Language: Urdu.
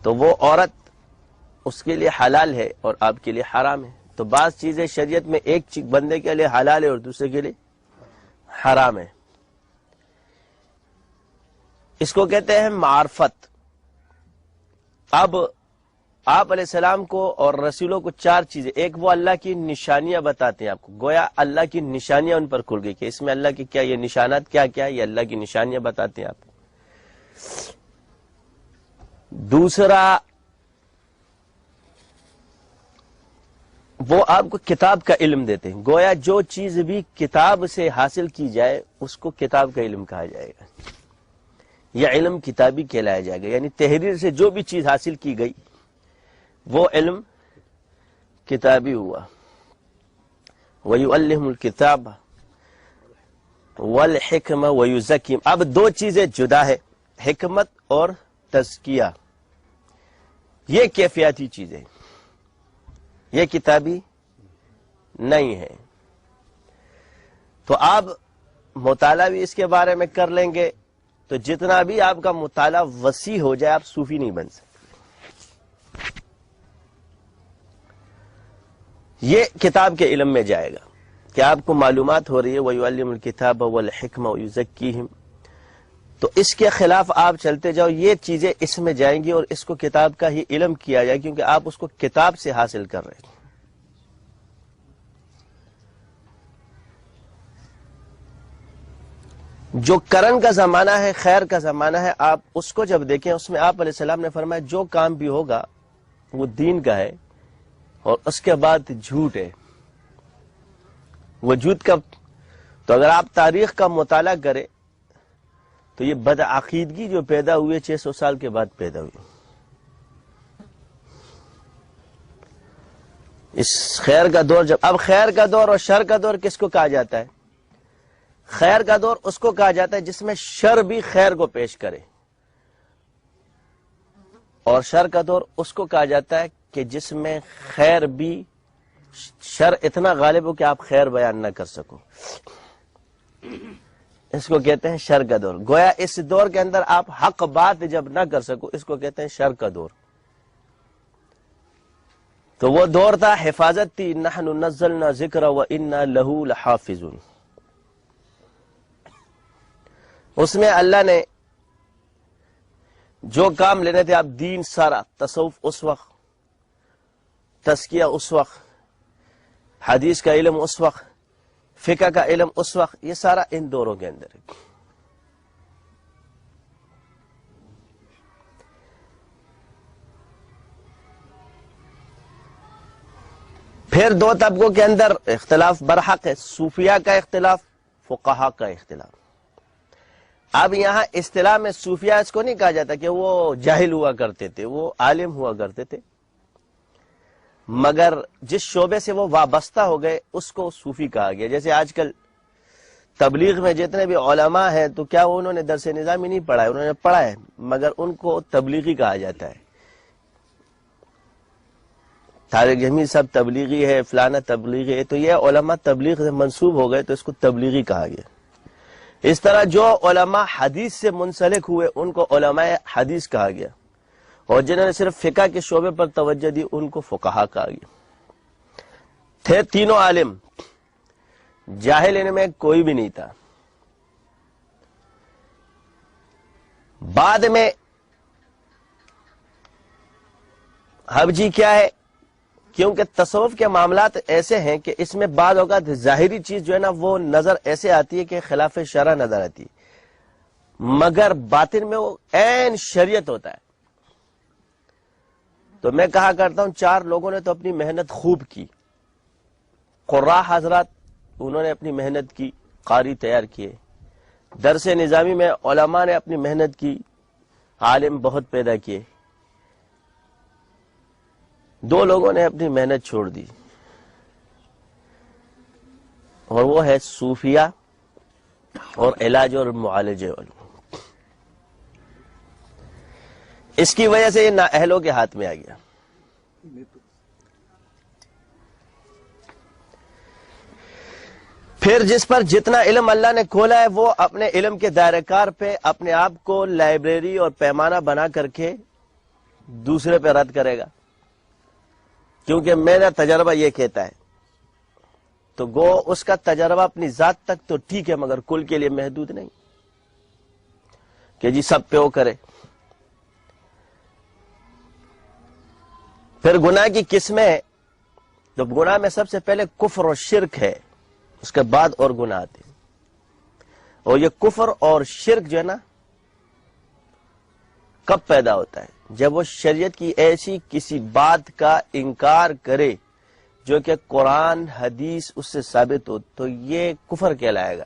تو وہ عورت اس کے لیے حلال ہے اور آپ کے لیے حرام ہے. تو بعض چیزیں شریعت میں ایک بندے کے لیے حلال ہے اور دوسرے کے لیے حرام ہے. اس کو کہتے ہیں معرفت. اب آپ علیہ السلام کو اور رسولوں کو 4 چیزیں، ایک وہ اللہ کی نشانیاں بتاتے ہیں آپ کو، گویا اللہ کی نشانیاں ان پر کھل گئی کہ اس میں اللہ کی کیا، یہ نشانات کیا کیا، یہ اللہ کی نشانیاں بتاتے ہیں آپ کو. دوسرا وہ آپ کو کتاب کا علم دیتے ہیں، گویا جو چیز بھی کتاب سے حاصل کی جائے اس کو کتاب کا علم کہا جائے گا، یا علم کتابی کہلایا جائے گا. یعنی تحریر سے جو بھی چیز حاصل کی گئی وہ علم کتابی ہوا. وَيُعَلِّمُ الْكِتَابَ وَالْحِكْمَ وَيُزَكِّيهِمْ. اب 2 چیزیں جدا ہے، حکمت اور تزکیہ. یہ کیفیاتی چیزیں، یہ کتابی نہیں ہے. تو آپ مطالعہ بھی اس کے بارے میں کر لیں گے تو جتنا بھی آپ کا مطالعہ وسیع ہو جائے آپ صوفی نہیں بن سکتے. یہ کتاب کے علم میں جائے گا کہ آپ کو معلومات ہو رہی ہے وَيُعَلِّمُ الْكِتَابَ وَالْحِكْمَ وَيُزَكِّيهِمْ، تو اس کے خلاف آپ چلتے جاؤ، یہ چیزیں اس میں جائیں گی اور اس کو کتاب کا ہی علم کیا جائے کیونکہ آپ اس کو کتاب سے حاصل کر رہے ہیں. جو کرن کا زمانہ ہے، خیر کا زمانہ ہے، آپ اس کو جب دیکھیں اس میں آپ علیہ السلام نے فرمایا جو کام بھی ہوگا وہ دین کا ہے اور اس کے بعد جھوٹ ہے. وہ جھوٹ کا، تو اگر آپ تاریخ کا مطالعہ کریں تو یہ بدعقیدگی جو پیدا ہوئی 600 سال کے بعد پیدا ہوئی. اس خیر کا دور، جب اب خیر کا دور اور شر کا دور کس کو کہا جاتا ہے؟ خیر کا دور اس کو کہا جاتا ہے جس میں شر بھی خیر کو پیش کرے، اور شر کا دور اس کو کہا جاتا ہے کہ جس میں خیر بھی، شر اتنا غالب ہو کہ آپ خیر بیان نہ کر سکو. اس کو کہتے ہیں شر کا دور. گویا اس دور کے اندر آپ حق بات جب نہ کر سکو اس کو کہتے ہیں شر کا دور. تو وہ دور تھا حفاظت تھی، نحن نزلنا ذکر وإنا لہ لحافظون. اس میں اللہ نے جو کام لینے تھے، آپ دین سارا، تصوف اس وقت، تزکیہ اس وقت، حدیث کا علم اس وقت، فقہ کا علم اس وقت، یہ سارا ان دوروں کے اندر ہے. پھر 2 طبقوں کے اندر اختلاف برحق ہے، صوفیہ کا اختلاف، فقہا کا اختلاف. اب یہاں اصطلاح میں صوفیہ اس کو نہیں کہا جاتا کہ وہ جاہل ہوا کرتے تھے، وہ عالم ہوا کرتے تھے، مگر جس شعبے سے وہ وابستہ ہو گئے اس کو صوفی کہا گیا. جیسے آج کل تبلیغ میں جتنے بھی علماء ہیں تو کیا وہ انہوں نے درس نظامی نہیں پڑھا ہے، انہوں نے پڑھا ہے مگر ان کو تبلیغی کہا جاتا ہے. طارق جمیل صاحب تبلیغی ہے، فلانا تبلیغی ہے، تو یہ علماء تبلیغ سے منسوب ہو گئے تو اس کو تبلیغی کہا گیا. اس طرح جو علماء حدیث سے منسلک ہوئے ان کو علماء حدیث کہا گیا، اور جنہوں نے صرف فقہ کے شعبے پر توجہ دی ان کو فقہا کہا گیا. تھے تینوں عالم، جاہل ان میں کوئی بھی نہیں تھا. بعد میں اب جی کیا ہے، کیونکہ تصوف کے معاملات ایسے ہیں کہ اس میں بعض اوقات ظاہری چیز جو ہے نا وہ نظر ایسے آتی ہے کہ خلاف شرع نظر آتی ہے، مگر باطن میں وہ عین شریعت ہوتا ہے. تو میں کہا کرتا ہوں 4 لوگوں نے تو اپنی محنت خوب کی. قراء حضرات انہوں نے اپنی محنت کی، قاری تیار کیے. درس نظامی میں علماء نے اپنی محنت کی، عالم بہت پیدا کیے. 2 لوگوں نے اپنی محنت چھوڑ دی، اور وہ ہے صوفیہ اور علاج اور معالجے والوں. اس کی وجہ سے یہ نااہلوں کے ہاتھ میں آ گیا. پھر جس پر جتنا علم اللہ نے کھولا ہے وہ اپنے علم کے دائرہ کار پہ اپنے آپ کو لائبریری اور پیمانہ بنا کر کے دوسرے پہ رد کرے گا، کیونکہ میرا تجربہ یہ کہتا ہے، تو گو اس کا تجربہ اپنی ذات تک تو ٹھیک ہے، مگر کل کے لیے محدود نہیں کہ جی سب پہ وہ کرے۔ پھر گناہ کی قسمیں، تو گناہ میں سب سے پہلے کفر اور شرک ہے، اس کے بعد اور گناہ آتے ہیں۔ اور یہ کفر اور شرک جو ہے نا کب پیدا ہوتا ہے؟ جب وہ شریعت کی ایسی کسی بات کا انکار کرے جو کہ قرآن حدیث اس سے ثابت ہو، تو یہ کفر کہلائے گا۔